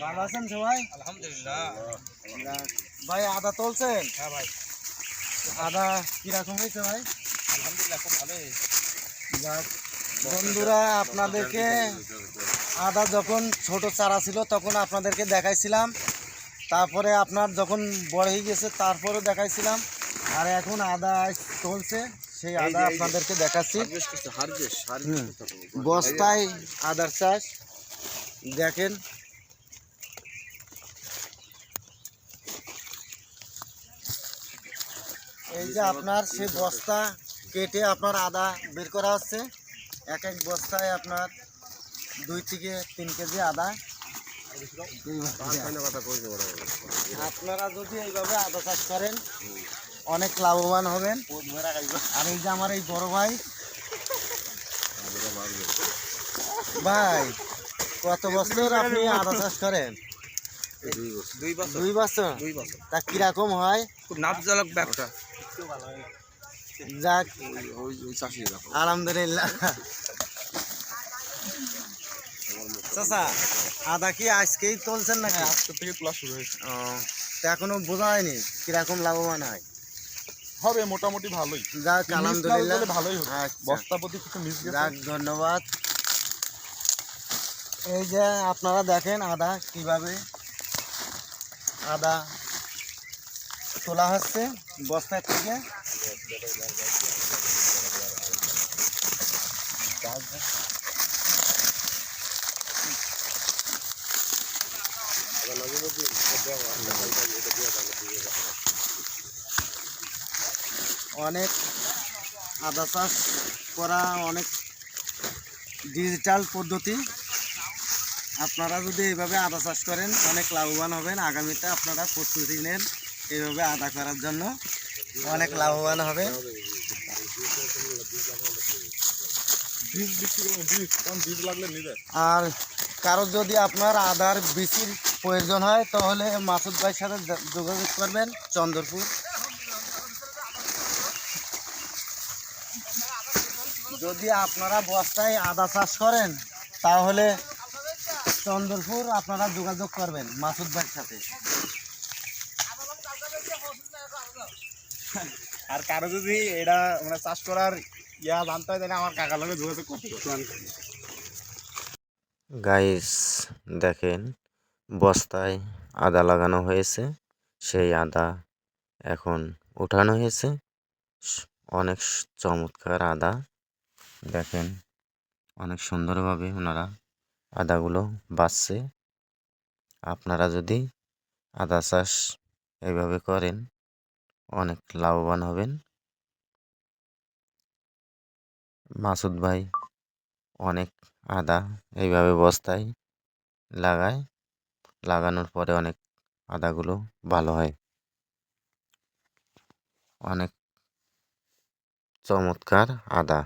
ভালো আছেন সবাই? আলহামদুলিল্লাহ। ভাই আদা তুলছেন? হ্যাঁ ভাই, আদা কিরকম হয়েছে ভাই? আলহামদুলিল্লাহ খুব ভালোই হয়েছে। যাক, বন্ধুরা আপনাদেরকে আদা যখন ছোট চারা ছিল তখন আপনাদেরকে দেখাইছিলাম, তারপরে আপনার যখন বড় হয়ে গেছে তারপরেও দেখাইছিলাম, আর এখন আদা তুলছে সেই আদা আপনাদেরকে দেখাচ্ছি। বস্তায় আদার চাষ দেখেন, এই যে আপনার সে বস্তা কেটে আপনার আদা বের করা হচ্ছে। এক এক বস্তায় আপনার 2 থেকে 3 কেজি আদা। আপনারা যদি এইভাবে আদা চাষ করেন অনেক লাভবান হবেন। আর এই যে আমার এই বড় ভাই, ভাই কত বছর আপনি আদা চাষ করেন? 2 বছর। তা কিরকম হয়? খুব লাভজনক ব্যবসা। যাক, আলহামদুলিল্লাহ। চাচা, আদা কি আজকেই তুলছেন নাকি? আজকে থেকে তোলা শুরু হয়েছে। ও, তা এখনো বোঝা হয়নি কিরকম লাভবান হয়? হবে মোটামুটি ভালোই। যাক, আলহামদুলিল্লাহ ভালোই হবে। আচ্ছা। বস্তা প্রতি কিছু মিস গেছে। যাক, ধন্যবাদ। এই যে আপনারা দেখেন আদা কিভাবে আদা তোলা হচ্ছে বস্তার থেকে। অনেক আদা চাষ করা অনেক ডিজিটাল পদ্ধতি। আপনারা যদি এইভাবে আদা চাষ করেন অনেক লাভবান হবেন। আগামীতে আপনারা প্রস্তুতি নেন এইভাবে আদা করার জন্য, অনেক লাভবান হবে। আর কারো যদি আপনার আদার বীজের প্রয়োজন হয় তাহলে মাসুদ ভাইয়ের সাথে যোগাযোগ করবেন, চন্দ্রপুর। যদি আপনারা বস্তায় আদা চাষ করেন তাহলে চন্দ্রপুর আপনারা যোগাযোগ করবেন মাসুদ ভাইয়ের সাথে। আর কারো যদি এটা মানে চাষ করার জানতে হয় তাহলে আমার কাকার লগে যোগাযোগ করতে হবে। গাইস দেখেন, বস্তায় আদা লাগানো হয়েছে, সেই আদা এখন উঠানো হয়েছে। অনেক চমৎকার আদা, দেখেন অনেক সুন্দরভাবে ওনারা আদাগুলো বাছছে। আপনারা যদি আদা চাষ এইভাবে করেন অনেক লাভবান হবেন। মাসুদ ভাই অনেক আদা এইভাবে বস্তায় লাগায়, লাগানোর পরে অনেক আদাগুলো ভালো হয়। অনেক চমৎকার আদা।